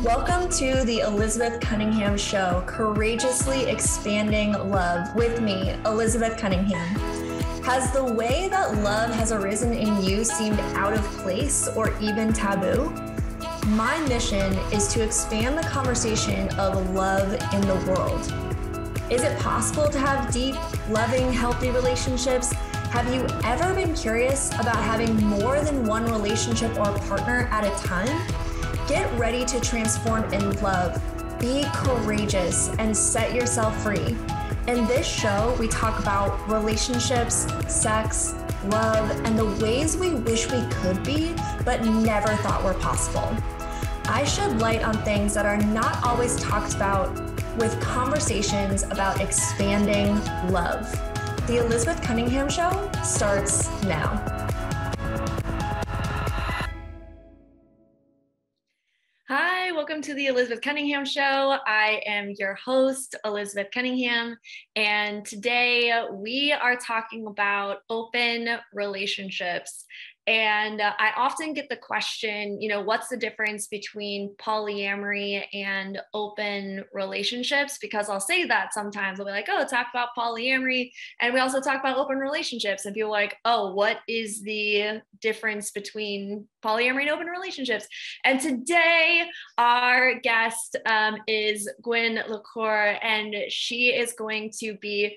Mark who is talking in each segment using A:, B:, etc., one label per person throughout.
A: Welcome to the Elizabeth Cunningham Show, Courageously Expanding Love with me, Elizabeth Cunningham. Has the way that love has arisen in you seemed out of place or even taboo? My mission is to expand the conversation of love in the world. Is it possible to have deep, loving, healthy relationships? Have you ever been curious about having more than one relationship or partner at a time? Get ready to transform in love, be courageous, and set yourself free. In this show, we talk about relationships, sex, love, and the ways we wish we could be, but never thought were possible. I shed light on things that are not always talked about with conversations about expanding love. The Elizabeth Cunningham Show starts now. Hi, welcome to the Elizabeth Cunningham Show. I am your host, Elizabeth Cunningham, and today we are talking about open relationships. And I often get the question, what's the difference between polyamory and open relationships? Because I'll say that sometimes. I'll be like, oh, talk about polyamory. And we also talk about open relationships. And people are like, oh, what is the difference between polyamory and open relationships? And today our guest is Gwen Le Corre, and she is going to be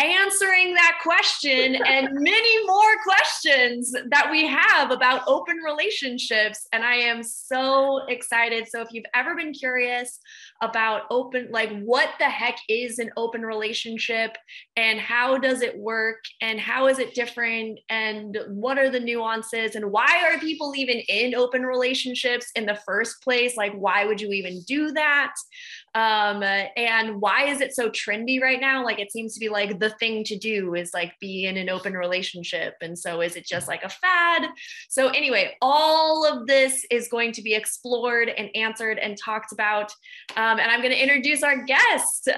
A: answering that question and many more questions that we have about open relationships. And I am so excited. So if you've ever been curious about what the heck is an open relationship and how does it work and how is it different and what are the nuances and why are people even in open relationships in the first place? Like, why would you even do that? And why is it so trendy right now? Like, it seems to be like the thing to do is like be in an open relationship. And so is it just like a fad? So anyway, all of this is going to be explored and answered and talked about. And I'm going to introduce our guest.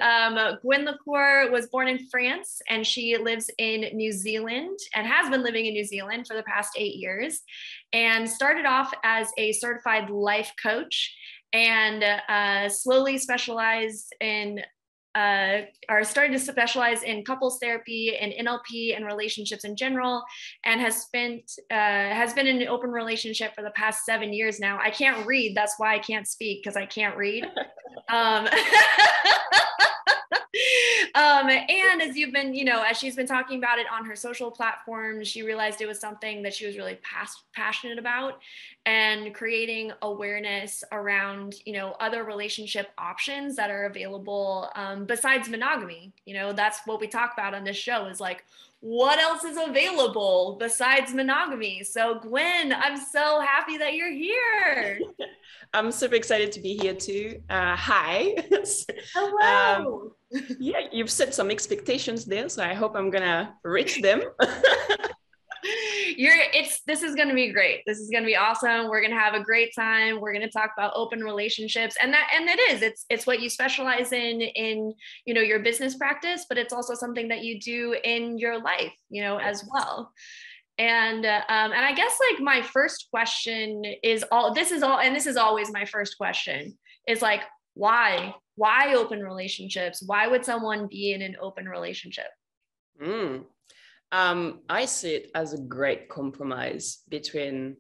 A: Gwen Le Corre was born in France and she lives in New Zealand and has been living in New Zealand for the past 8 years and started off as a certified life coach and slowly specialized in are starting to specialize in couples therapy and NLP and relationships in general, and has been in an open relationship for the past 7 years now. I can't read. That's why I can't speak, because I can't read. And as you've been, as she's been talking about it on her social platforms, she realized it was something that she was really passionate about, and creating awareness around, other relationship options that are available besides monogamy. That's what we talk about on this show is like, what else is available besides monogamy? So Gwen, I'm so happy that you're here.
B: I'm super excited to be here too. Hi.
A: Hello.
B: Yeah, you've set some expectations there, so I hope I'm gonna reach them.
A: This is gonna be great. This is gonna be awesome. We're gonna have a great time. We're gonna talk about open relationships, and it's what you specialize in your business practice, but it's also something that you do in your life, as well. And I guess like my first question is this is always my first question is like, why open relationships? Why would someone be in an open relationship?
B: I see it as a great compromise between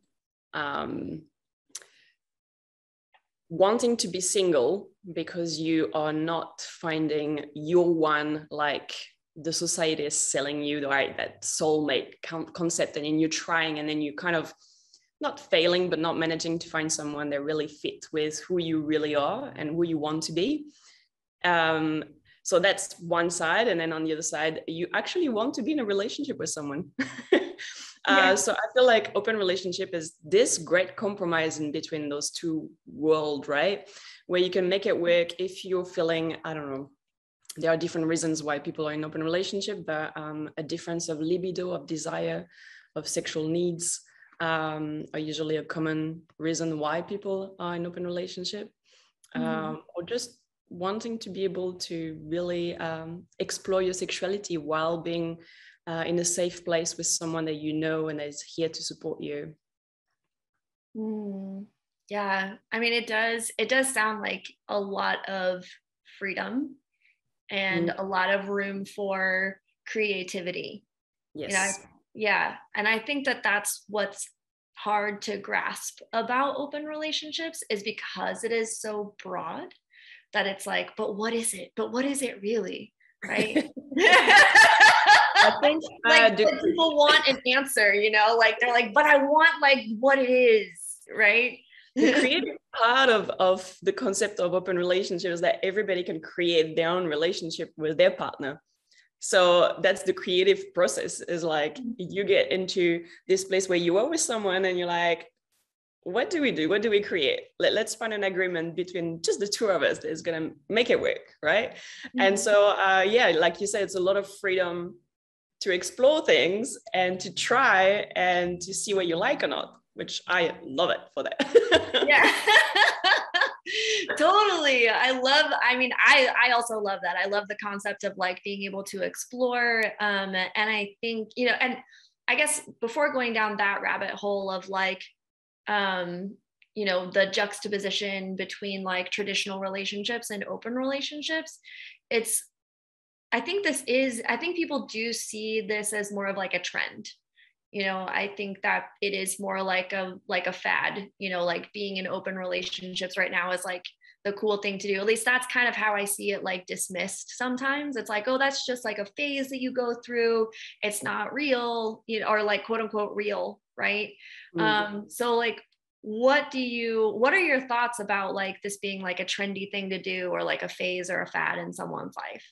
B: wanting to be single because you are not finding your one, like the society is selling you, right? That soulmate concept, and then you're trying, and then you kind of not failing, but not managing to find someone that really fit with who you really are and who you want to be. So that's one side. And then on the other side, you actually want to be in a relationship with someone. So I feel like open relationship is this great compromise in between those two worlds, right? Where you can make it work if you're feeling, I don't know, there are different reasons why people are in open relationship, but a difference of libido, of desire, of sexual needs are usually a common reason why people are in open relationship, or just wanting to be able to really explore your sexuality while being in a safe place with someone that you know and is here to support you.
A: Yeah. I mean, it does sound like a lot of freedom and
B: Mm,
A: a lot of room for creativity. You know,
B: yes.
A: yeah. And I think that that's what's hard to grasp about open relationships is because it is so broad that it's like, but what is it? But what is it really? Right.
B: I think
A: Like people want an answer, like they're like, but I want like what it is, right?
B: the creative part of the concept of open relationships is that everybody can create their own relationship with their partner. So that's the creative process, is like you get into this place where you are with someone and you're like, what do we do? What do we create? Let's find an agreement between just the two of us that is going to make it work, right? And so, yeah, like you said, it's a lot of freedom to explore things and to try and to see what you like or not, which I love it for that.
A: Yeah. Totally. I mean, I also love that. I love the concept of like being able to explore. And I think, and I guess before going down that rabbit hole of like, the juxtaposition between like traditional relationships and open relationships, I think people do see this as more of like a trend. I think that it is more like a fad, like being in open relationships right now is like the cool thing to do. At least that's kind of how I see it, like dismissed sometimes. It's like, oh, that's just like a phase that you go through. It's not real, or like quote unquote real, right? So like what are your thoughts about like this being like a trendy thing to do or like a phase or a fad in someone's life?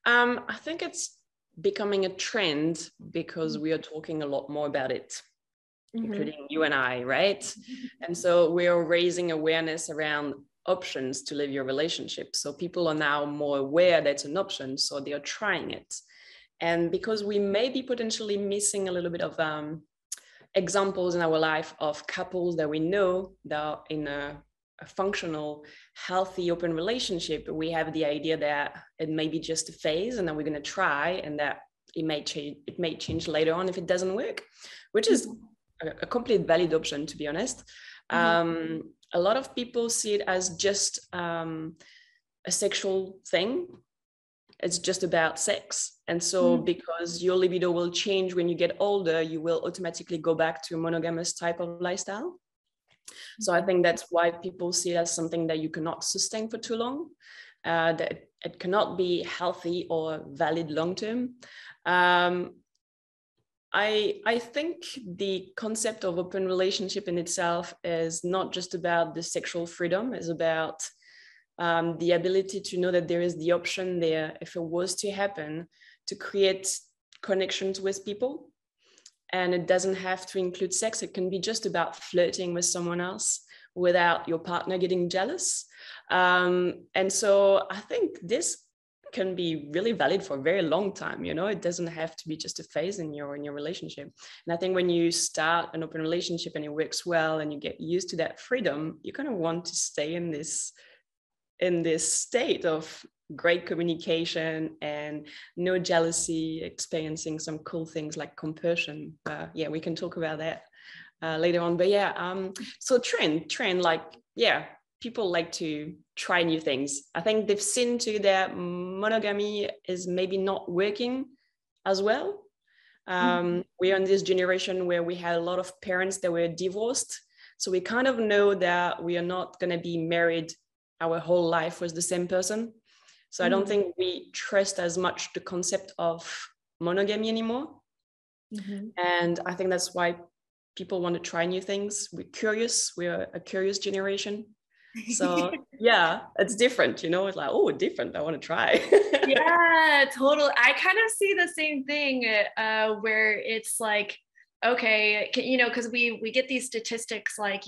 B: I think it's becoming a trend because we are talking a lot more about it, including you and I, right? And so we are raising awareness around options to live your relationship. So people are now more aware that it's an option, so they are trying it. And because we may be potentially missing a little bit of examples in our life of couples that we know that are in a functional, healthy, open relationship, we have the idea that it may be just a phase and then we're going to try, and that it may change later on if it doesn't work, which is a complete valid option, to be honest. A lot of people see it as just a sexual thing. It's just about sex. And so because your libido will change when you get older, you will automatically go back to a monogamous type of lifestyle. So I think that's why people see it as something that you cannot sustain for too long, that it cannot be healthy or valid long-term. I think the concept of open relationship in itself is not just about the sexual freedom, it's about the ability to know that there is the option there, if it was to happen, to create connections with people. And it doesn't have to include sex. It can be just about flirting with someone else without your partner getting jealous. And so I think this can be really valid for a very long time. It doesn't have to be just a phase in your relationship. And I think when you start an open relationship and it works well and you get used to that freedom, you kind of want to stay in this state of great communication and no jealousy, experiencing some cool things like compassion. Yeah, we can talk about that later on. But yeah, so trend, like, yeah, people like to try new things. I think they've seen too that monogamy is maybe not working as well. We're in this generation where we had a lot of parents that were divorced. So we kind of know that we are not going to be married our whole life with the same person. So I don't think we trust as much the concept of monogamy anymore. And I think that's why people want to try new things. We're curious. We're a curious generation. So yeah, it's different, it's like, oh, different. I want to try.
A: Yeah, totally. I kind of see the same thing where it's like, okay, because we get these statistics like,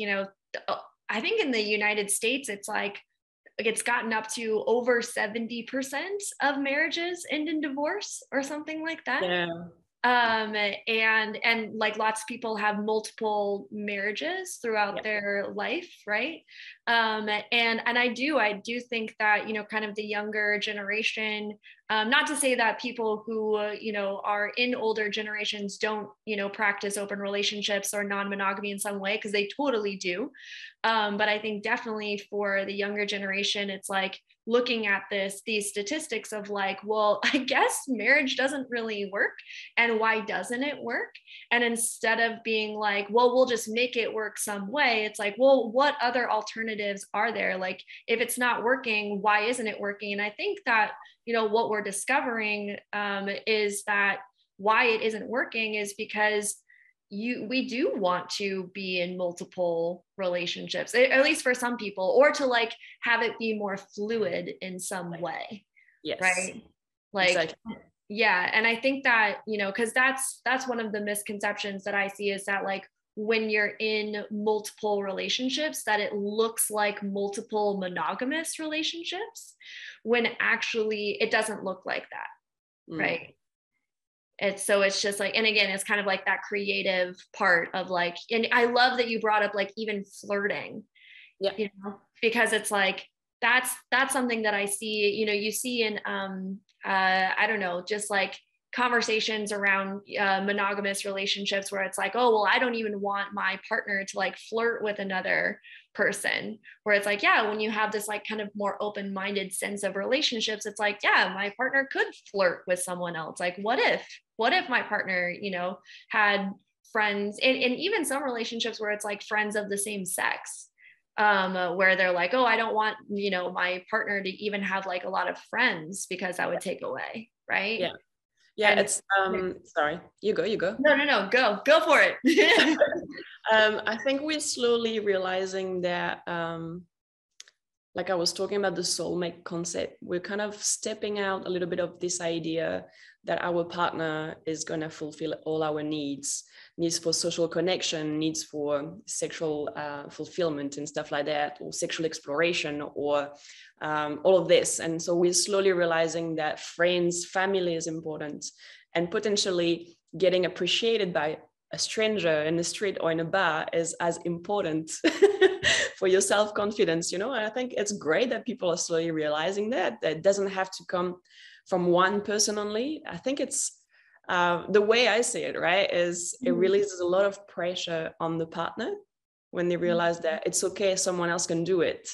A: I think in the United States, it's gotten up to over 70% of marriages end in divorce or something like that.
B: Yeah.
A: And like lots of people have multiple marriages throughout their life, right? And I do think that, kind of the younger generation Not to say that people who, are in older generations don't, practice open relationships or non-monogamy in some way, because they totally do. But I think definitely for the younger generation, it's like looking at these statistics of like, well, I guess marriage doesn't really work. And why doesn't it work? And instead of being like, well, we'll just make it work some way, it's like, well, what other alternatives are there? Like, if it's not working, why isn't it working? And I think that, what we're discovering is that why it isn't working is because we do want to be in multiple relationships, at least for some people, or to like have it be more fluid in some way.
B: Yes.
A: Right. Like, exactly. Yeah. And I think that, because that's one of the misconceptions that I see, is that like when you're in multiple relationships, that it looks like multiple monogamous relationships, when actually it doesn't look like that. Right. It's just like, and again, it's kind of like that creative part of like, and I love that you brought up like even flirting, because it's like, that's something that I see, you see in, I don't know, just like conversations around monogamous relationships, where it's like, oh, well, I don't even want my partner to like flirt with another person, where it's like, yeah, when you have this like kind of more open-minded sense of relationships, it's like, yeah, my partner could flirt with someone else. Like, what if my partner, had friends, and even some relationships where it's like friends of the same sex, where they're like, oh, I don't want, my partner to even have like a lot of friends, because that would take away. Right.
B: Yeah, and it's sorry, you go.
A: No, go for it.
B: I think we're slowly realizing that, like I was talking about the soulmate concept, we're kind of stepping out a little bit of this idea that our partner is going to fulfill all our needs for social connection, needs for sexual fulfillment and stuff like that, or sexual exploration, or all of this. And so we're slowly realizing that friends, family is important, and potentially getting appreciated by a stranger in the street or in a bar is as important for your self-confidence, And I think it's great that people are slowly realizing that it doesn't have to come from one person only. I think it's the way I see it, right, is it releases a lot of pressure on the partner when they realize that it's okay, someone else can do it.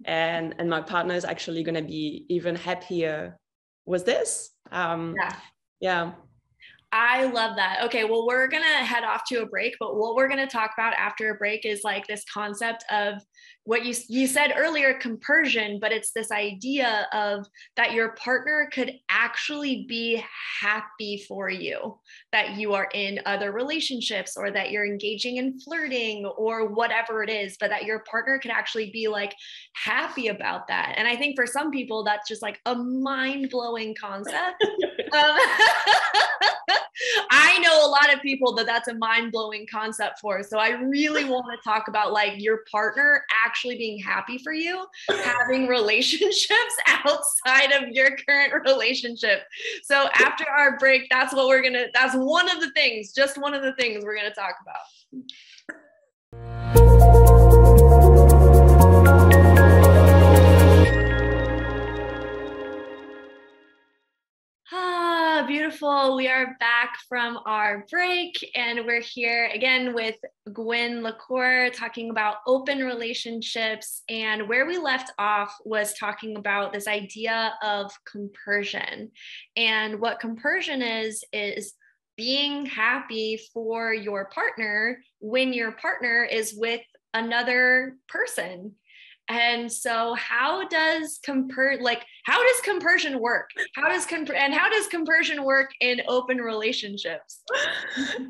B: And my partner is actually going to be even happier with this. Yeah.
A: I love that. Okay, well, we're going to head off to a break, but what we're going to talk about after a break is like this concept of what you said earlier, compersion, but it's this idea of that your partner could actually be happy for you, that you are in other relationships, or that you're engaging in flirting or whatever it is, but that your partner could actually be like happy about that. And I think for some people, that's just like a mind-blowing concept. I know a lot of people that's a mind-blowing concept for. So I really want to talk about like your partner actually being happy for you, having relationships outside of your current relationship. So after our break, that's one of the things we're going to talk about. Beautiful. We are back from our break, and we're here again with Gwen Le Corre talking about open relationships. And where we left off was talking about this idea of compersion. And what compersion is being happy for your partner when your partner is with another person. And so how does compersion work? How does compersion work in open relationships?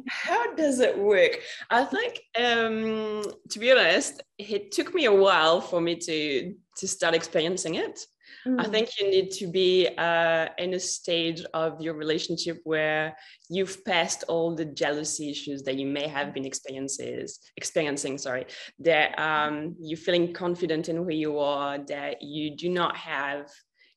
B: How does it work? I think, to be honest, it took me a while for me to start experiencing it. I think you need to be in a stage of your relationship where you've passed all the jealousy issues that you may have been experiencing, that you're feeling confident in who you are, that you do not have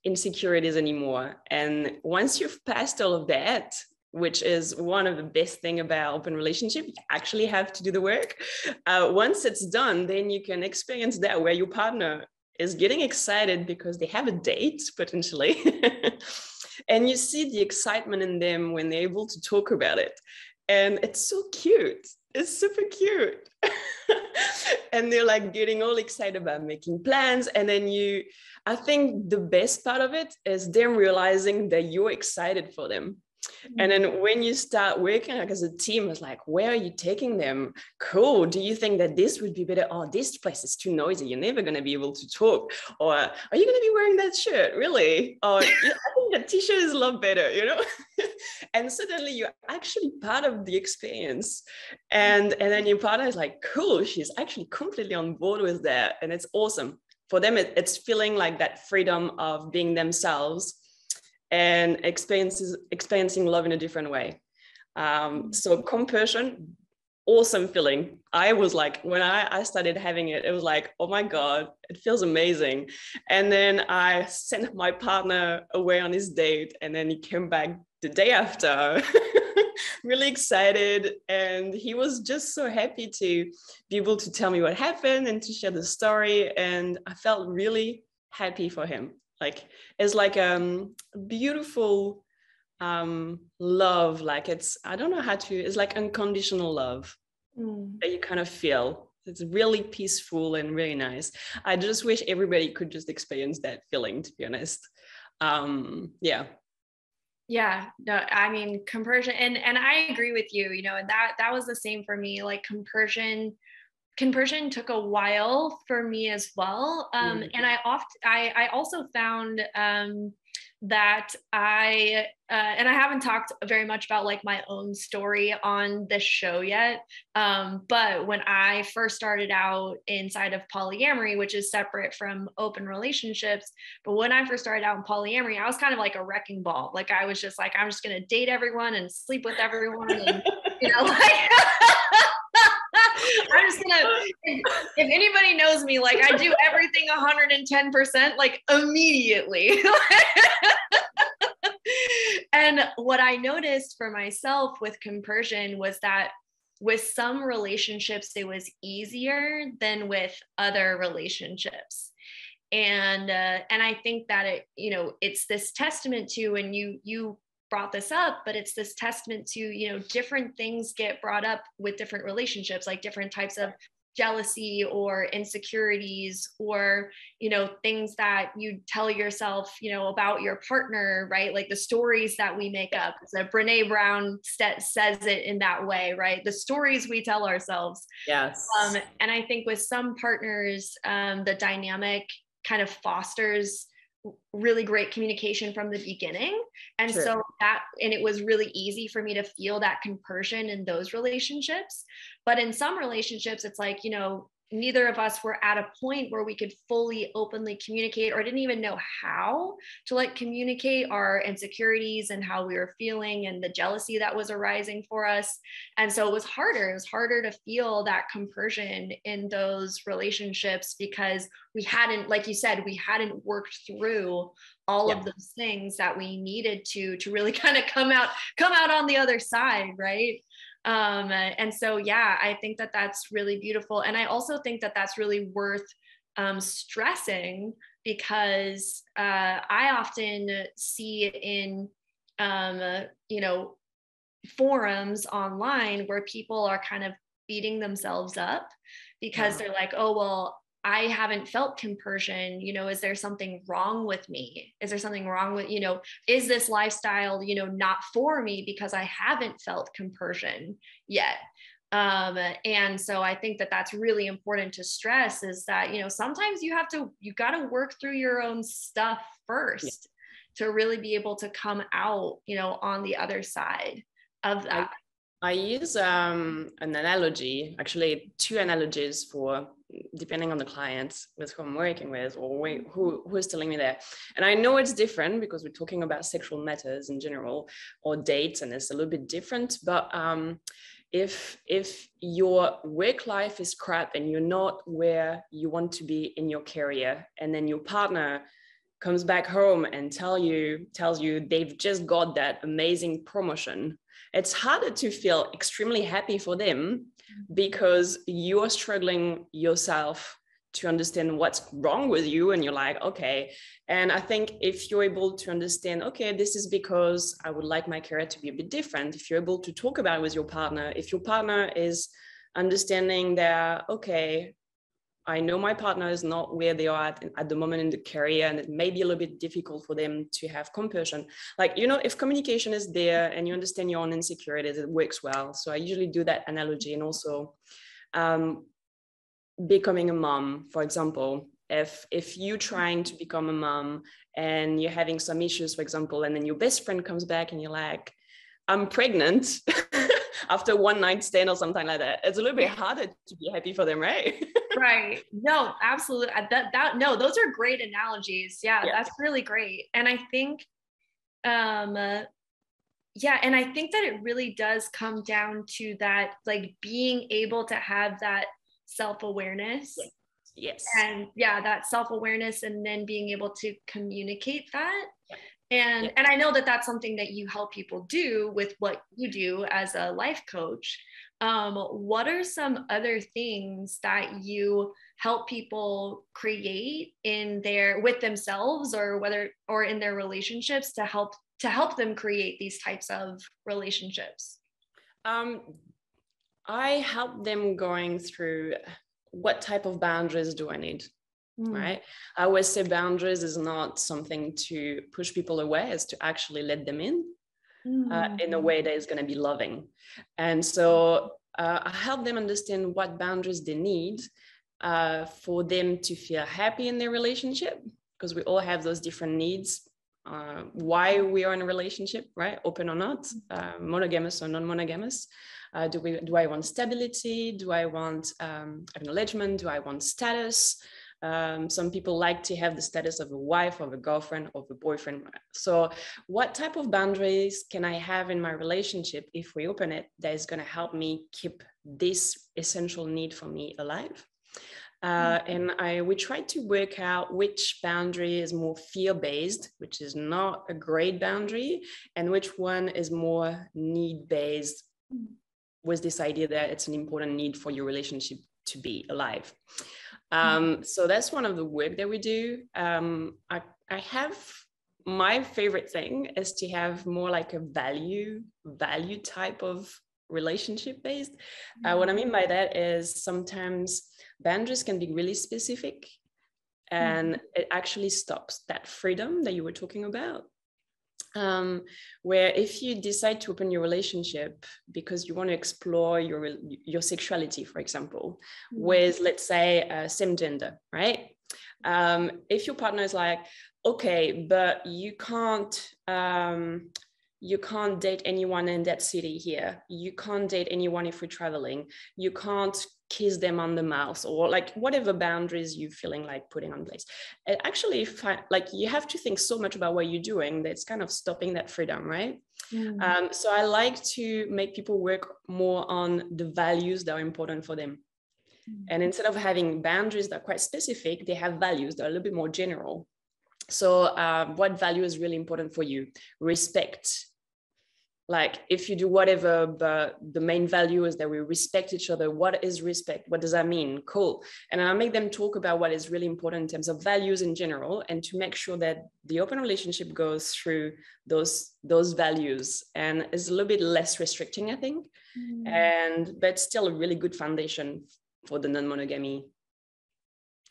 B: insecurities anymore. And once you've passed all of that, which is one of the best things about open relationship, you actually have to do the work. Once it's done, then you can experience that where your partner is getting excited because they have a date potentially And you see the excitement in them when they're able to talk about it. And it's so cute. It's super cute. And they're like getting all excited about making plans. And then I think the best part of it is them realizing that you're excited for them. And then when you start working like as a team, it's like, where are you taking them? Cool. Do you think that this would be better? Oh, this place is too noisy. You're never going to be able to talk. Or are you going to be wearing that shirt? Really? Or I think that t-shirt is a lot better, And suddenly you're actually part of the experience. And then your partner is like, cool, she's actually completely on board with that. And it's awesome. For them, it's feeling like that freedom of being themselves and experiencing love in a different way. So compersion, awesome feeling. I was like, when I started having it, it was like, oh my God, it feels amazing. And then I sent my partner away on his date, and then he came back the day after, really excited. And he was just so happy to be able to tell me what happened and to share the story. And I felt really happy for him. Like, it's like beautiful love. Like I don't know how to, it's like unconditional love that you kind of feel. It's really peaceful and really nice. I just wish everybody could just experience that feeling, to be honest.
A: Yeah, no, I mean, compersion, and I agree with you, and that was the same for me. Like compersion took a while for me as well. And I also found that and I haven't talked very much about like my own story on this show yet. But when I first started out inside of polyamory, which is separate from open relationships, but when I first started out in polyamory, I was kind of like a wrecking ball. Like I was just like, I'm just going to date everyone and sleep with everyone. And, like, I'm just gonna, if anybody knows me, like I do everything 110%, like immediately. And what I noticed for myself with compersion was that with some relationships, it was easier than with other relationships. And I think that it's this testament to, and you brought this up, but it's this testament to, different things get brought up with different relationships, like different types of jealousy or insecurities or, things that you tell yourself, about your partner, right? Like the stories that we make up. So Brene Brown says it in that way, right? The stories we tell ourselves.
B: Yes.
A: And I think with some partners, the dynamic kind of fosters really great communication from the beginning. And
B: Sure.
A: so and it was really easy for me to feel that compersion in those relationships. But in some relationships, it's like, neither of us were at a point where we could fully openly communicate, or didn't even know how to like communicate our insecurities and how we were feeling and the jealousy that was arising for us. And so it was harder to feel that compersion in those relationships because we hadn't, like you said, we hadn't worked through all of those things that we needed to really kind of come out on the other side, right? And so, I think that that's really beautiful. And I also think that that's really worth stressing because I often see in, forums online where people are kind of beating themselves up because they're like, oh, well, I haven't felt compersion, is there something wrong with me? Is there something wrong with, is this lifestyle, not for me because I haven't felt compersion yet? And so I think that that's really important to stress is that, sometimes you got to work through your own stuff first to really be able to come out, on the other side of that.
B: I use an analogy, actually 2 analogies for depending on the clients with who I'm working with or who is telling me that. And I know it's different because we're talking about sexual matters in general or dates, and it's a little bit different. But if your work life is crap and you're not where you want to be in your career, and then your partner comes back home and tells you they've just got that amazing promotion, it's harder to feel extremely happy for them because you're struggling yourself to understand what's wrong with you, and you're like, okay. And I think if you're able to understand, okay, this is because I would like my career to be a bit different, if you're able to talk about it with your partner, if your partner is understanding that, okay, I know my partner is not where they are at the moment in the career, and it may be a little bit difficult for them to have compassion. Like, you know, if communication is there and you understand your own insecurities, it works well. So I usually do that analogy. And also becoming a mom, for example, if you're trying to become a mom and you're having some issues, for example, and then your best friend comes back and you're like, I'm pregnant after one night stand or something like that, it's a little bit harder to be happy for them, right?
A: Right. No, absolutely. No, those are great analogies. Yeah, that's really great. And I think, yeah, and I think that it really does come down to that, like being able to have that self-awareness.
B: Yes.
A: And yeah, that self-awareness, and then being able to communicate that. And I know that that's something that you help people do with what you do as a life coach. What are some other things that you help people create with themselves, or in their relationships, to help them create these types of relationships?
B: I help them going through, what type of boundaries do I need? Right? I always say boundaries is not something to push people away, it's to actually let them in a way that is going to be loving. And so I help them understand what boundaries they need for them to feel happy in their relationship, because we all have those different needs. Why we are in a relationship, right? Open or not, monogamous or non-monogamous. Do I want stability? Do I want acknowledgement? Do I want status? Some people like to have the status of a wife, of a girlfriend, of a boyfriend. So what type of boundaries can I have in my relationship, if we open it, that is going to help me keep this essential need for me alive? And we try to work out which boundary is more fear-based, which is not a great boundary, and which one is more need-based, with this idea that it's an important need for your relationship to be alive. So that's one of the work that we do. I have, my favorite thing is to have more like a value type of relationship based. What I mean by that is sometimes boundaries can be really specific, and it actually stops that freedom that you were talking about. Where if you decide to open your relationship because you want to explore your sexuality, for example, with, let's say, same gender, right? If your partner is like, okay, but you can't date anyone in that city here. You can't date anyone if we're traveling. You can't kiss them on the mouth, or like whatever boundaries you're feeling like putting on place. It actually, like, you have to think so much about what you're doing that's kind of stopping that freedom, right? So I like to make people work more on the values that are important for them. And instead of having boundaries that are quite specific, they have values that are a little bit more general. So what value is really important for you? Respect. Like, if you do whatever, but the main value is that we respect each other. What is respect? What does that mean? Cool. And I make them talk about what is really important in terms of values in general, and to make sure that the open relationship goes through those values and is a little bit less restricting, I think. But still a really good foundation for the non-monogamy,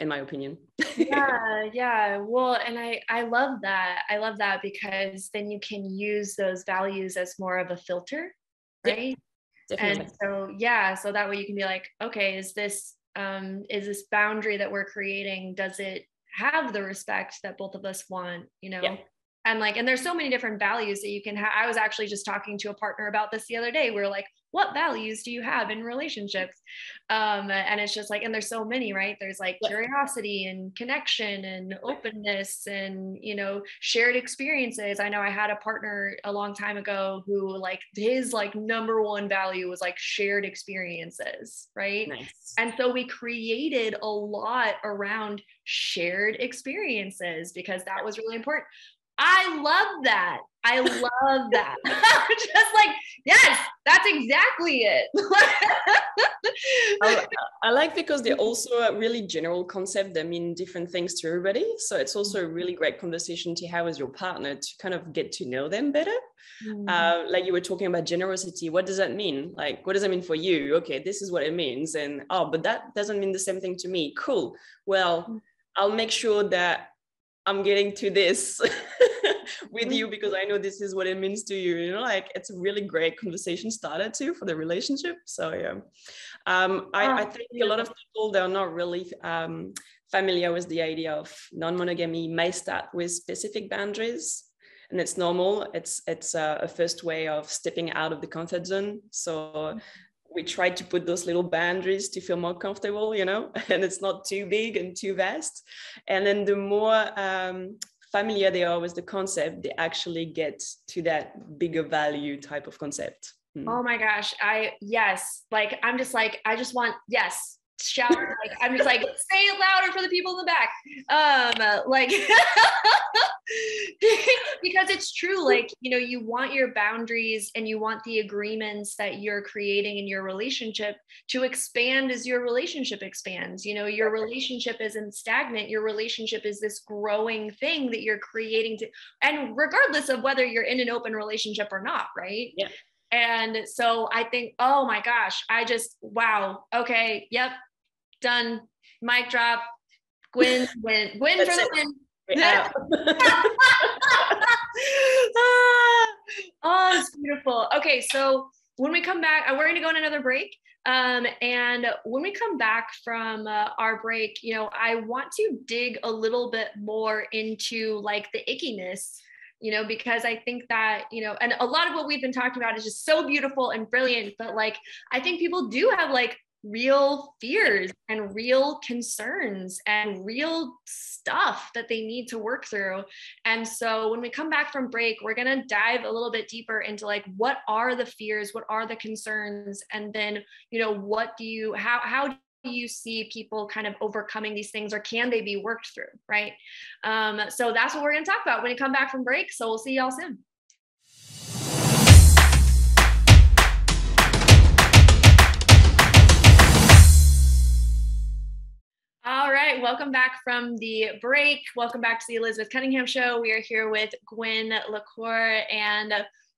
B: in my opinion.
A: Yeah. Well, and I love that because then you can use those values as more of a filter, right?
B: Yeah, definitely.
A: And so that way you can be like, okay, is this boundary that we're creating, does it have the respect that both of us want, you know?
B: Yeah.
A: And there's so many different values that you can have. I was actually just talking to a partner about this the other day. We were like, what values do you have in relationships? And it's just like, and there's so many, right? There's like curiosity and connection and openness and, you know, shared experiences. I know I had a partner a long time ago who, like, his like number one value was like shared experiences, right?
B: Nice.
A: And so we created a lot around shared experiences because that was really important. I love that. Just like, yes, That's exactly it.
B: I like because they're also a really general concept that mean different things to everybody. So it's also a really great conversation to have with your partner to kind of get to know them better. Like you were talking about generosity. What does that mean? Like, what does that mean for you? Okay, this is what it means. And, oh, but that doesn't mean the same thing to me. Cool. Well, I'll make sure that I'm getting to this with you because I know this is what it means to you. You know, like it's a really great conversation starter too for the relationship. So yeah, I think a lot of people, they're not really familiar with the idea of non-monogamy. May start with specific boundaries, and it's normal. It's a first way of stepping out of the comfort zone. So we try to put those little boundaries to feel more comfortable, you know, and it's not too big and too vast. And then the more familiar they are with the concept, they actually get to that bigger value type of concept.
A: Oh my gosh. Yes. Like, I'm just like, I just want, yes, shout. Like, I'm just like, say it louder for the people in the back. Like, because it's true. Like, you know, you want your boundaries and you want the agreements that you're creating in your relationship to expand as your relationship expands. You know, your relationship isn't stagnant. Your relationship is this growing thing that you're creating and regardless of whether you're in an open relationship or not, right?
B: Yeah.
A: And so I think, oh my gosh, wow. Okay. Yep. Done. Mic drop. Gwen for the win. Oh, it's beautiful. Okay. So when we come back, we're going to go on another break. And when we come back from our break, you know, I want to dig a little bit more into like the ickiness, you know, because I think that, you know, and a lot of what we've been talking about is just so beautiful and brilliant, but like, I think people do have like real fears and real concerns and real stuff that they need to work through. And so when we come back from break, we're going to dive a little bit deeper into like, what are the fears? What are the concerns? And then, you know, how do you see people kind of overcoming these things, or can they be worked through? Right. So that's what we're going to talk about when we come back from break. So we'll see y'all soon. All right, welcome back from the break. Welcome back to the Elizabeth Cunningham Show. We are here with Gwen Le Corre, and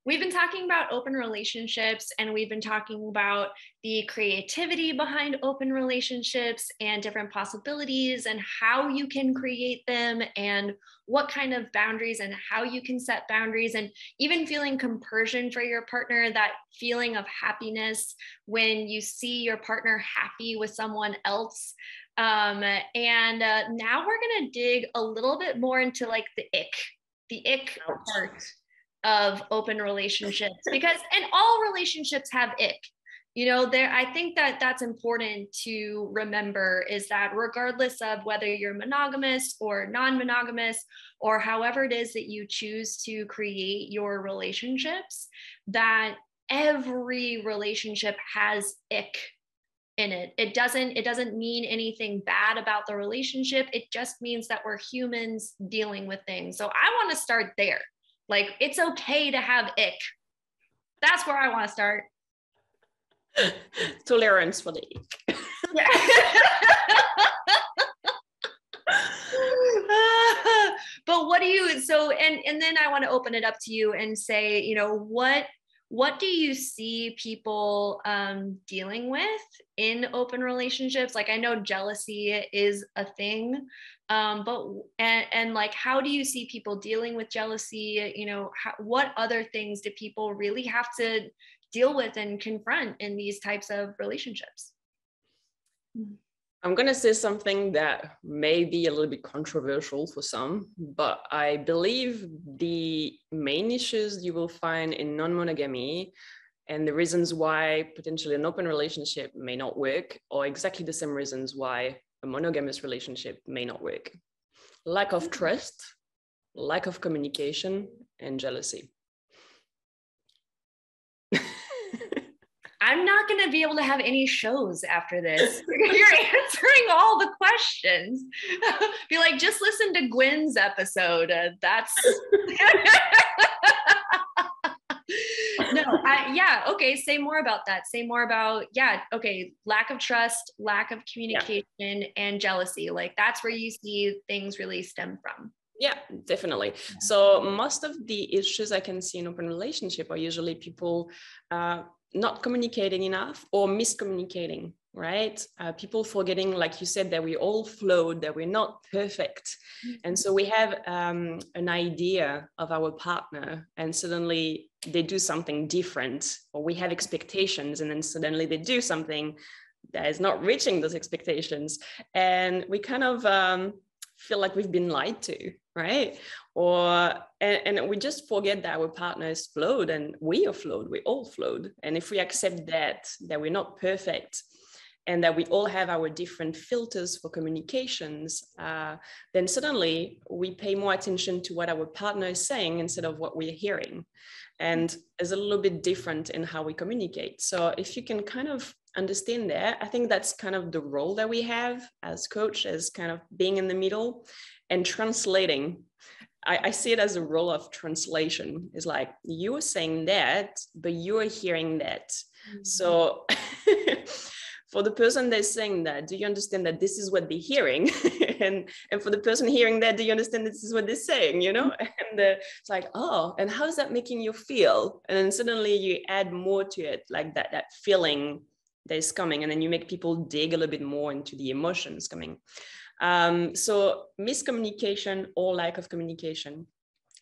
A: we've been talking about open relationships, and we've been talking about the creativity behind open relationships and different possibilities and how you can create them and what kind of boundaries and how you can set boundaries, and even feeling compersion for your partner, that feeling of happiness when you see your partner happy with someone else. Now we're going to dig a little bit more into like the ick part of open relationships, because, and all relationships have ick, you know, I think that that's important to remember, is that regardless of whether you're monogamous or non-monogamous, or however it is that you choose to create your relationships, that every relationship has ick in it. It doesn't mean anything bad about the relationship. It just means that we're humans dealing with things. So I want to start there. Like, it's okay to have ick. That's where I want to start.
B: Tolerance for the ick.
A: But what do you, so, and then I want to open it up to you and say, you know, what do you see people dealing with in open relationships? Like, I know jealousy is a thing, but like, how do you see people dealing with jealousy? You know, what other things do people really have to deal with and confront in these types of relationships?
B: I'm going to say something that may be a little bit controversial for some, but I believe the main issues you will find in non-monogamy and the reasons why potentially an open relationship may not work are exactly the same reasons why a monogamous relationship may not work. Lack of trust, lack of communication, and jealousy.
A: I'm not going to be able to have any shows after this. You're answering all the questions. Be like, just listen to Gwen's episode. That's no. Yeah. Okay. Say more about that. Say more about, yeah. Okay. Lack of trust, lack of communication, and jealousy. Like that's where you see things really stem from.
B: Yeah, definitely. So most of the issues I can see in open relationship are usually people not communicating enough or miscommunicating, right? People forgetting, like you said, that we all flawed, that we're not perfect. And so we have an idea of our partner and suddenly they do something different, or we have expectations and then suddenly they do something that is not reaching those expectations. And we kind of feel like we've been lied to, right? And we just forget that our partner is flawed and we are flawed, we're all flawed. And if we accept that we're not perfect and that we all have our different filters for communications, then suddenly we pay more attention to what our partner is saying instead of what we're hearing. And it's a little bit different in how we communicate. So if you can kind of understand that, I think that's kind of the role that we have as coach, as kind of being in the middle and translating. I see it as a role of translation. It's like you are saying that, but you are hearing that. So for the person that's saying that, do you understand that this is what they're hearing? and for the person hearing that, do you understand that this is what they're saying, you know? And it's like, oh, and how's that making you feel? And then suddenly you add more to it, like that feeling that is coming, and then you make people dig a little bit more into the emotions coming. So miscommunication or lack of communication,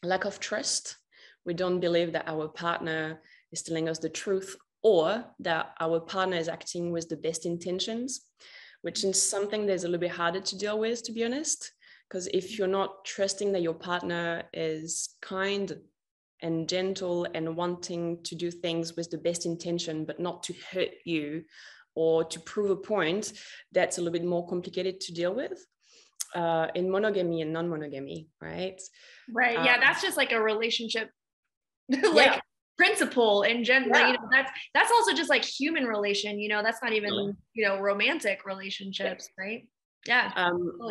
B: lack of trust. We don't believe that our partner is telling us the truth or that our partner is acting with the best intentions, which is something that's a little bit harder to deal with, to be honest, because if you're not trusting that your partner is kind and gentle and wanting to do things with the best intention, but not to hurt you or to prove a point, that's a little bit more complicated to deal with in monogamy and non-monogamy, right?
A: Right. Yeah. That's just like a relationship, like principle in general. You know, that's also just like human relation, you know, that's not even, you know, romantic relationships, right? Yeah.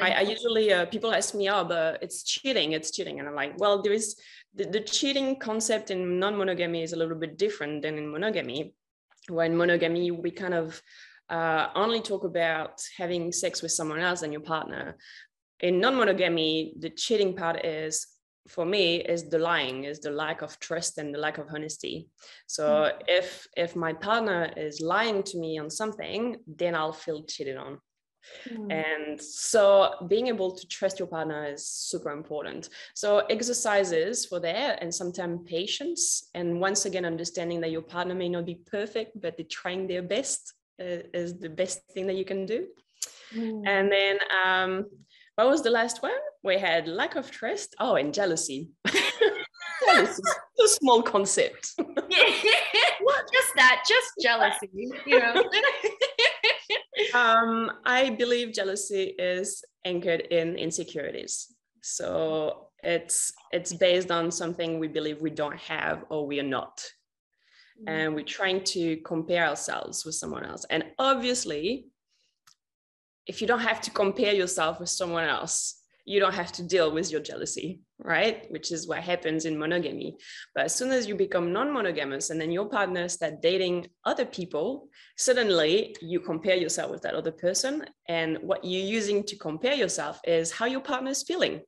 B: I usually, people ask me, oh, but it's cheating. And I'm like, well, there is the cheating concept in non-monogamy is a little bit different than in monogamy. Where in monogamy, we kind of only talk about having sex with someone else than your partner. In non-monogamy, the cheating part is, for me, is the lying, is the lack of trust and the lack of honesty. So if my partner is lying to me on something, then I'll feel cheated on. And so being able to trust your partner is super important. So exercises for that, and sometimes patience, and once again understanding that your partner may not be perfect, but they're trying their best is the best thing that you can do. And then what was the last one? We had lack of trust. Oh, and jealousy. Jealousy is a small concept.
A: Not just that, just jealousy, you know.
B: I believe jealousy is anchored in insecurities. So it's based on something we believe we don't have or we are not. And we're trying to compare ourselves with someone else. And obviously, if you don't have to compare yourself with someone else, you don't have to deal with your jealousy, right? Which is what happens in monogamy. But as soon as you become non-monogamous and then your partner start dating other people, suddenly you compare yourself with that other person. And what you're using to compare yourself is how your partner is feeling.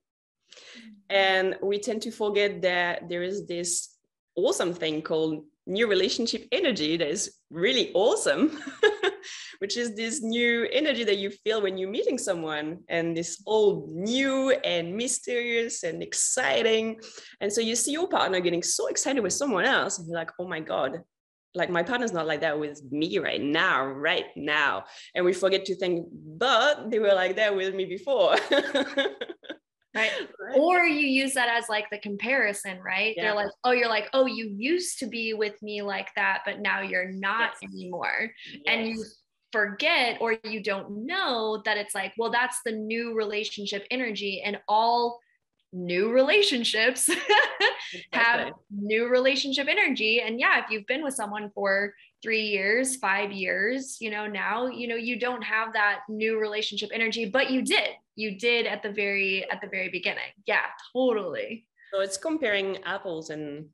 B: And we tend to forget that there is this awesome thing called new relationship energy that is really awesome. Which is this new energy that you feel when you're meeting someone, and this all new and mysterious and exciting. And so you see your partner getting so excited with someone else, and you're like, oh my God, like my partner's not like that with me right now. And we forget to think, but they were like that with me before.
A: Right. Or you use that as like the comparison, right? They're like, oh, you're like, oh, you used to be with me like that, but now you're not anymore. And you forget, or you don't know that it's like, well, that's the new relationship energy, and all new relationships have new relationship energy. And yeah, if you've been with someone for 3 years, 5 years, you know, now, you know, you don't have that new relationship energy, but you did at the very beginning. Yeah, totally.
B: So it's comparing apples and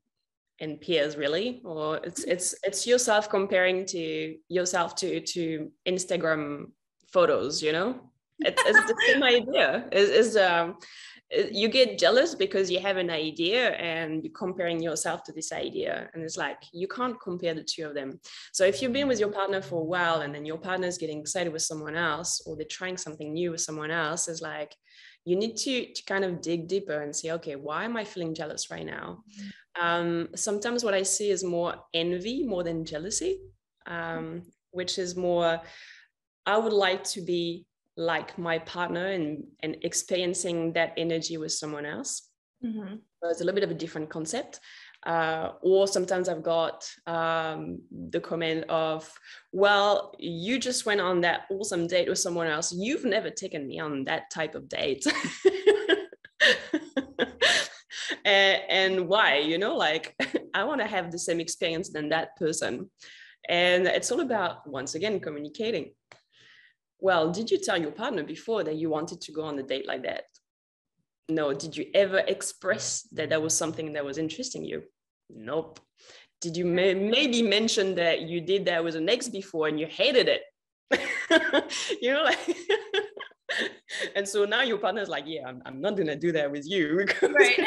B: and peers, really, or it's yourself comparing to yourself to Instagram photos, you know. It's the same idea. You get jealous because you have an idea and you're comparing yourself to this idea, and it's like you can't compare the two of them. So if you've been with your partner for a while and then your partner is getting excited with someone else, or they're trying something new with someone else, it's like you need to kind of dig deeper and say, okay, why am I feeling jealous right now? Sometimes what I see is more envy more than jealousy, which is more, I would like to be like my partner and experiencing that energy with someone else.
A: Mm-hmm.
B: So it's a little bit of a different concept. Or sometimes I've got the comment of, well, you just went on that awesome date with someone else. You've never taken me on that type of date. and why, you know, like I want to have the same experience than that person. And it's all about, once again, communicating. Well, did you tell your partner before that you wanted to go on a date like that? No. Did you ever express that that was something that was interesting you? Nope. Did you maybe mention that you did that with an ex before and you hated it? You know, like, and so now your partner's like, yeah, I'm not gonna do that with you.
A: Right.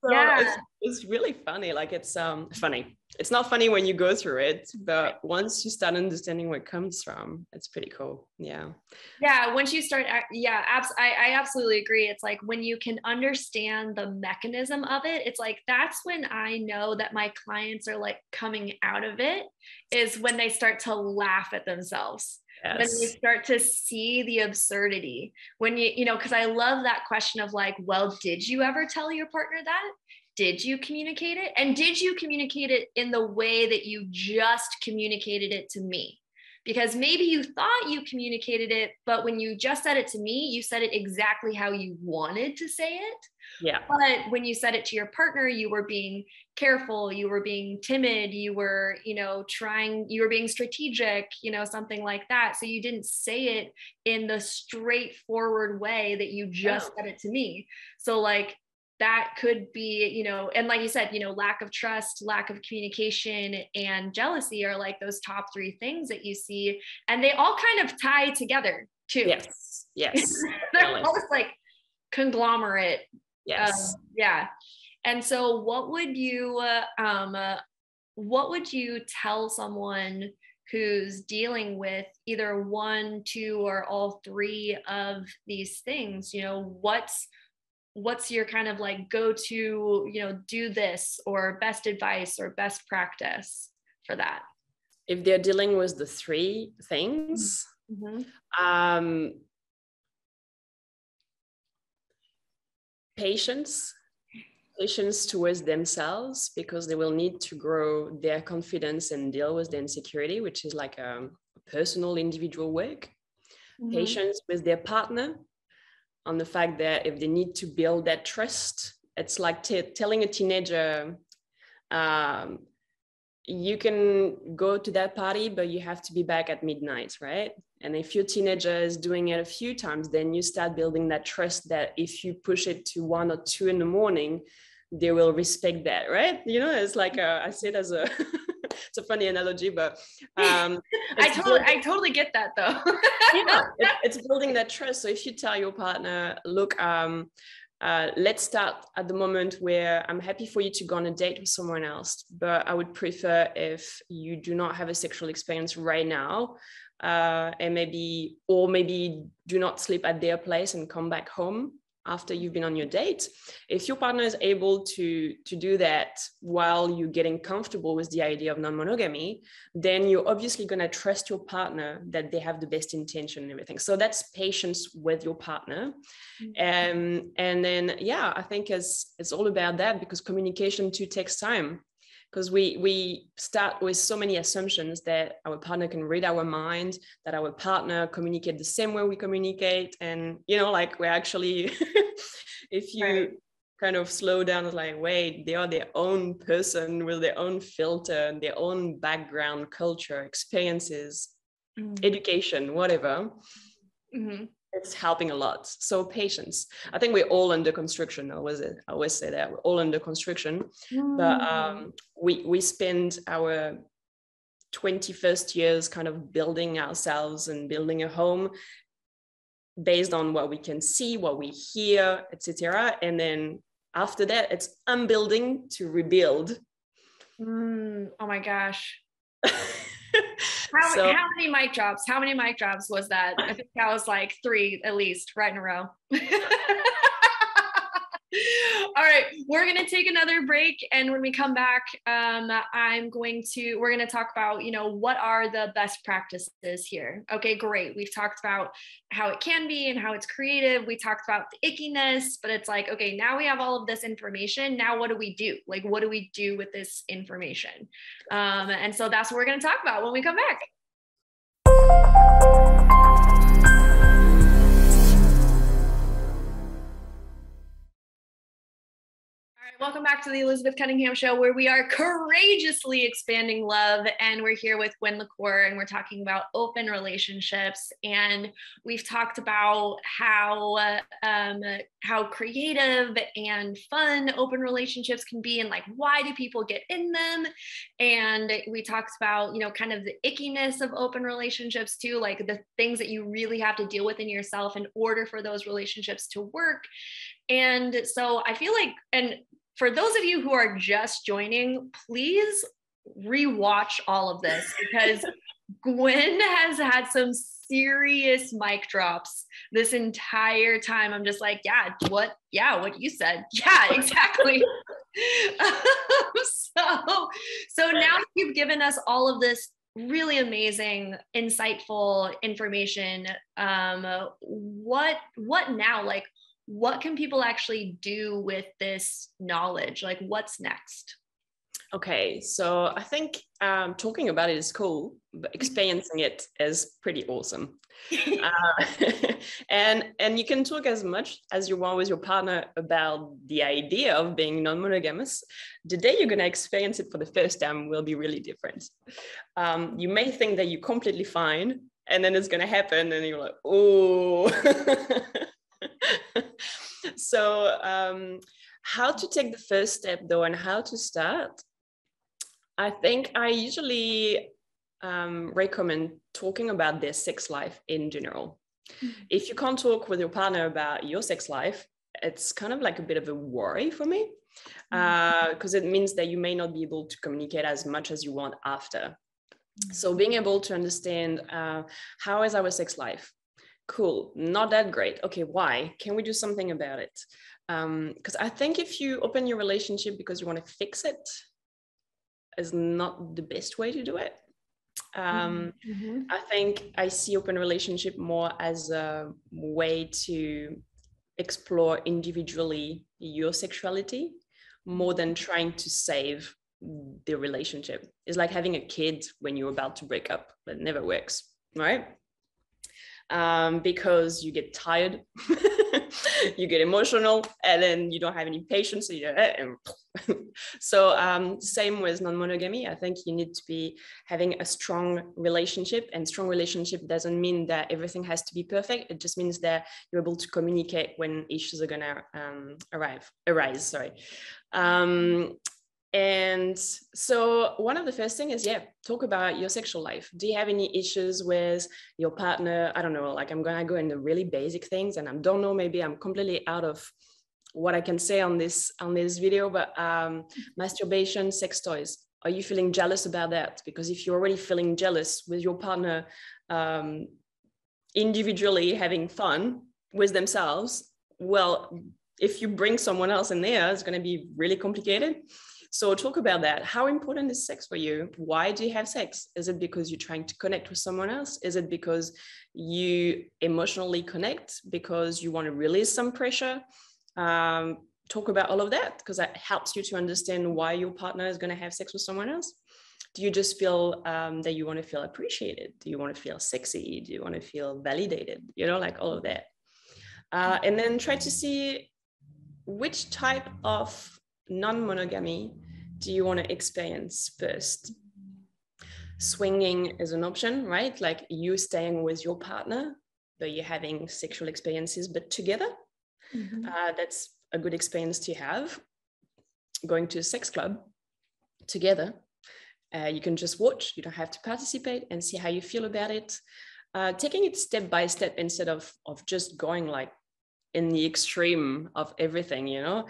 B: So
A: Yeah.
B: it's really funny. Like it's funny. It's not funny when you go through it, but once you start understanding where it comes from, it's pretty cool. Yeah.
A: Yeah. Once you start, I absolutely agree. It's like when you can understand the mechanism of it, it's like, that's when I know that my clients are like coming out of it, is when they start to laugh at themselves. Yes. When you start to see the absurdity, when you know, because I love that question of like, well, did you ever tell your partner that? Did you communicate it? And did you communicate it in the way that you just communicated it to me? Because maybe you thought you communicated it, but when you just said it to me, you said it exactly how you wanted to say it.
B: Yeah.
A: But when you said it to your partner, you were being careful, you were being timid, you were, you know, you were being strategic, you know, something like that. So you didn't say it in the straightforward way that you just said it to me. So like, that could be, you know, and like you said, you know, lack of trust, lack of communication, and jealousy are like those top three things that you see. And they all kind of tie together too.
B: Yes. Yes.
A: They're almost like conglomerate.
B: Yes.
A: Yeah. And so what would you tell someone who's dealing with either one, two, or all three of these things? You know, what's your kind of like go-to, you know, do this, or best advice or best practice for that?
B: If they're dealing with the three things, patience towards themselves, because they will need to grow their confidence and deal with the insecurity, which is like a personal individual work. Patience with their partner, on the fact that if they need to build that trust, it's like telling a teenager, you can go to that party, but you have to be back at midnight, right? And if your teenager is doing it a few times, then you start building that trust that if you push it to 1 or 2 in the morning, they will respect that, right? You know, it's like I say it as a it's a funny analogy, but
A: I totally get that though.
B: Yeah, it's building that trust. So if you tell your partner, look, let's start at the moment where I'm happy for you to go on a date with someone else, but I would prefer if you do not have a sexual experience right now, and maybe do not sleep at their place and come back home after you've been on your date. If your partner is able to do that while you're getting comfortable with the idea of non-monogamy, then you're obviously going to trust your partner that they have the best intention and everything. So that's patience with your partner. And then, yeah, I think it's all about that, because communication too takes time. Because we start with so many assumptions that our partner can read our mind, that our partner communicate the same way we communicate. And, you know, like we're actually, if you kind of slow down, it's like, wait, they are their own person with their own filter and their own background, culture, experiences, education, whatever. And it's helping a lot. So patience. I think we're all under construction. I always say that we're all under construction, but we spend our 21st years kind of building ourselves and building a home based on what we can see, what we hear, etc. And then after that, it's unbuilding to rebuild.
A: Oh my gosh. How many mic drops? How many mic drops was that? I think that was like 3 at least, right in a row. All right, we're going to take another break. And when we come back, we're going to talk about, what are the best practices here? Okay, great. We've talked about how it can be and how it's creative. We talked about the ickiness, but it's like, okay, now we have all of this information. Now what do we do? Like, what do we do with this information? And so that's what we're going to talk about when we come back. Welcome back to the Elizabeth Cunningham Show, where we are courageously expanding love. And we're here with Gwen Le Corre, and we're talking about open relationships. And we've talked about how creative and fun open relationships can be, and like, why do people get in them? And we talked about, kind of the ickiness of open relationships too, like the things that you really have to deal with in yourself in order for those relationships to work. And so I feel like, and for those of you who are just joining, please rewatch all of this, because Gwen has had some serious mic drops this entire time. I'm just like, what you said. Yeah, exactly. So now you've given us all of this really amazing, insightful information. What now? Like, what can people actually do with this knowledge? Like, what's next?
B: Okay, so I think talking about it is cool, but experiencing it is pretty awesome. And you can talk as much as you want with your partner about the idea of being non-monogamous. The day you're going to experience it for the first time will be really different. You may think that you're completely fine, and then it's going to happen, and you're like, oh. So how to take the first step though, and how to start? I think I usually recommend talking about their sex life in general. If you can't talk with your partner about your sex life, it's kind of like a bit of a worry for me, because it means that you may not be able to communicate as much as you want after. So being able to understand how is our sex life? Cool, not that great. Okay, why? Can we do something about it? Because I think if you open your relationship because you want to fix it, is not the best way to do it. I think I see open relationship more as a way to explore individually your sexuality more than trying to save the relationship. It's like having a kid when you're about to break up. It never works, right? Because you get tired, you get emotional, and then you don't have any patience. So same with non-monogamy. I think you need to be having a strong relationship, and strong relationship doesn't mean that everything has to be perfect. It just means that you're able to communicate when issues are gonna arise. And so one of the first things is, talk about your sexual life. Do you have any issues with your partner? I don't know, like I'm going to go into really basic things, and I don't know, maybe I'm completely out of what I can say on this video, but masturbation, sex toys. Are you feeling jealous about that? Because if you're already feeling jealous with your partner individually having fun with themselves, well, if you bring someone else in there, it's going to be really complicated. So talk about that. How important is sex for you? Why do you have sex? Is it because you're trying to connect with someone else? Is it because you emotionally connect, because you want to release some pressure? Talk about all of that, because that helps you to understand why your partner is going to have sex with someone else. Do you just feel that you want to feel appreciated? Do you want to feel sexy? Do you want to feel validated? Like all of that. And then try to see which type of non-monogamy do you want to experience first. Swinging is an option, right? Like you staying with your partner though you're having sexual experiences, but together. That's a good experience to have. Going to a sex club together. You can just watch, you don't have to participate, and see how you feel about it. Taking it step by step instead of just going like in the extreme of everything, you know.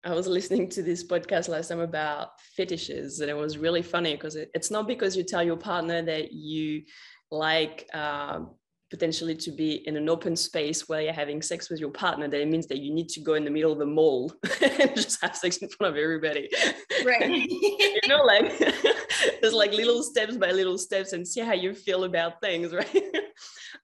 B: I was listening to this podcast last time about fetishes, and it was really funny because it's not because you tell your partner that you like potentially to be in an open space where you're having sex with your partner that it means that you need to go in the middle of the mall and just have sex in front of everybody.
A: Right.
B: You know, like there's like little steps by little steps, and see how you feel about things, right?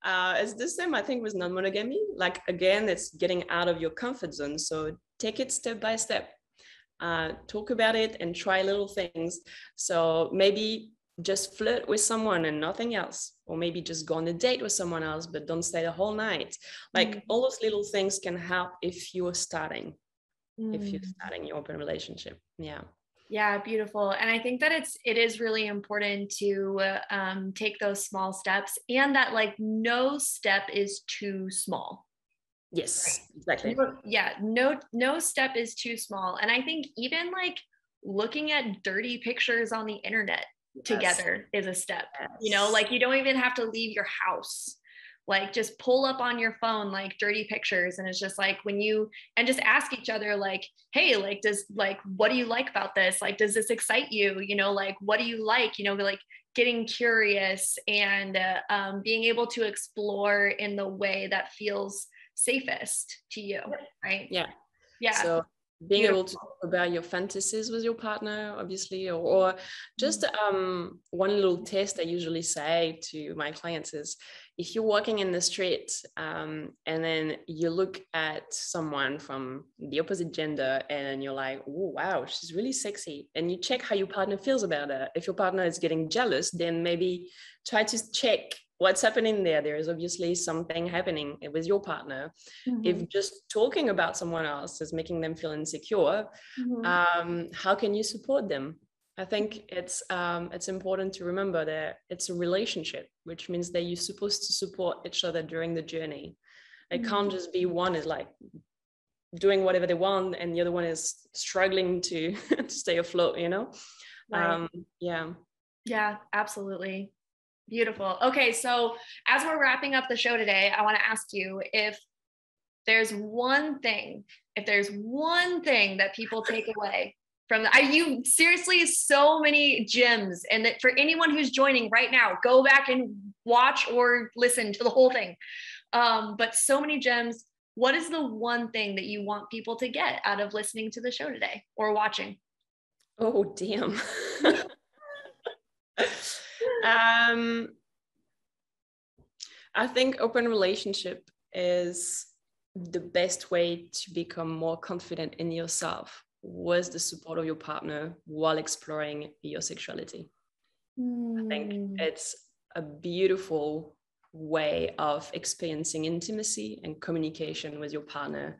B: It's the same, I think, with non-monogamy. Like, again, it's getting out of your comfort zone. So take it step by step. Talk about it and try little things. So maybe just flirt with someone and nothing else, or maybe just go on a date with someone else, but don't stay the whole night. Like all those little things can help if you're starting your open relationship.
A: Yeah, beautiful. And I think that it is really important to take those small steps, and that like no step is too small.
B: Yes, exactly.
A: No step is too small. And I think even like looking at dirty pictures on the internet together is a step. You know, like you don't even have to leave your house. Like just pull up on your phone like dirty pictures, and it's just like and just ask each other like, hey, like what do you like about this? Like, does this excite you? You know, like what do you like? You know, like getting curious and being able to explore in the way that feels safest to you, right? Yeah.
B: So being able to talk about your fantasies with your partner, obviously, or just one little test I usually say to my clients is, if you're walking in the street and then you look at someone from the opposite gender and you're like, oh, wow, she's really sexy, and you check how your partner feels about her. If your partner is getting jealous, then maybe try to check what's happening there. There is obviously something happening with your partner. If just talking about someone else is making them feel insecure, how can you support them? I think it's important to remember that it's a relationship, which means that you're supposed to support each other during the journey. It can't just be one is like doing whatever they want and the other one is struggling to stay afloat, you know?
A: Right. Yeah, absolutely. Beautiful. Okay, so as we're wrapping up the show today, I want to ask you if there's one thing that people take away from you seriously, so many gems. And that for anyone who's joining right now, go back and watch or listen to the whole thing. But so many gems. What is the one thing that you want people to get out of listening to the show today or watching?
B: Oh, damn. I think open relationship is the best way to become more confident in yourself with the support of your partner while exploring your sexuality. I think it's a beautiful way of experiencing intimacy and communication with your partner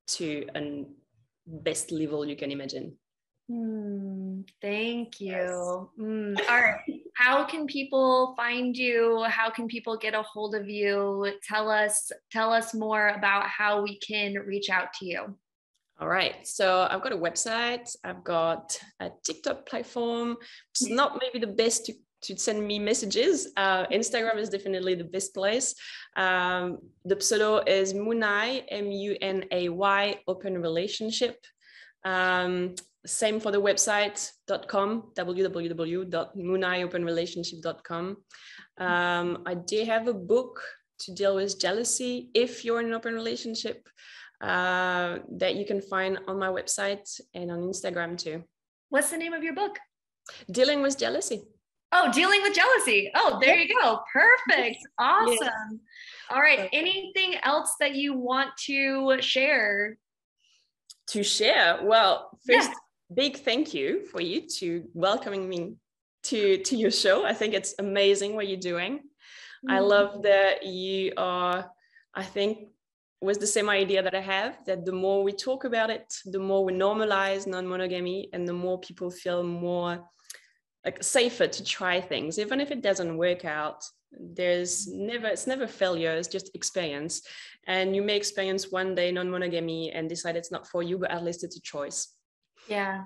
B: to a best level you can imagine.
A: Thank you. Yes. All right. How can people find you? How can people get a hold of you? Tell us more about how we can reach out to you.
B: All right. So I've got a website. I've got a TikTok platform, which is not maybe the best to send me messages. Instagram is definitely the best place. The pseudo is Munay, M-U-N-A-Y, Open Relationship. Same for the website.com, www.munayopenrelationship.com. I do have a book to deal with jealousy if you're in an open relationship that you can find on my website and on Instagram too.
A: What's the name of your book?
B: Dealing with Jealousy.
A: Oh, Dealing with Jealousy. Oh, there you go. Perfect. Awesome. Yes. All right. Anything else that you want to share?
B: To share? Well, first, big thank you for you to welcoming me to your show. I think it's amazing what you're doing. I love that you are, I think, with the same idea that I have, that the more we talk about it, the more we normalize non-monogamy, and the more people feel more like safer to try things, even if it doesn't work out. It's never failure, it's just experience. And you may experience one day non-monogamy and decide it's not for you, but at least it's a choice.
A: Yeah.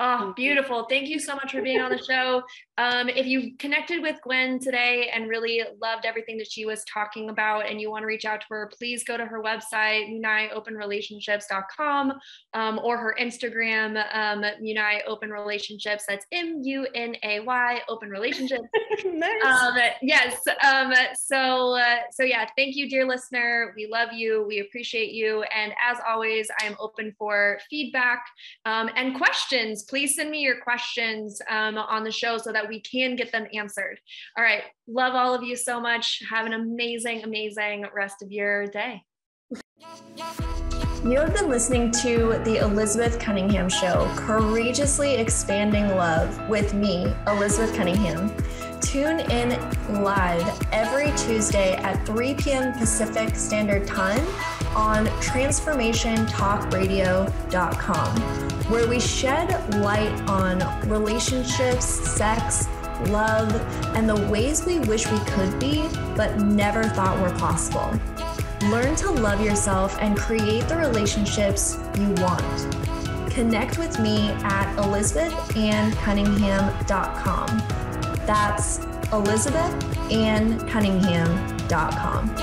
A: Oh, beautiful. Thank you so much for being on the show. If you connected with Gwen today and really loved everything that she was talking about and you want to reach out to her, please go to her website, munayOpenRelationships.com, or her Instagram, Munay Open Relationships. That's MUNAY Open Relationships.
B: Nice.
A: Yes. So yeah, thank you, dear listener. We love you. We appreciate you. And as always, I am open for feedback and questions. Please send me your questions on the show so that we can get them answered. All right. Love all of you so much. Have an amazing, amazing rest of your day. You have been listening to The Elizabeth Cunningham Show, courageously expanding love with me, Elizabeth Cunningham. Tune in live every Tuesday at 3 p.m. Pacific Standard Time on transformationtalkradio.com, where we shed light on relationships, sex, love, and the ways we wish we could be, but never thought were possible. Learn to love yourself and create the relationships you want. Connect with me at ElizabethAnnCunningham.com. That's ElizabethAnnCunningham.com.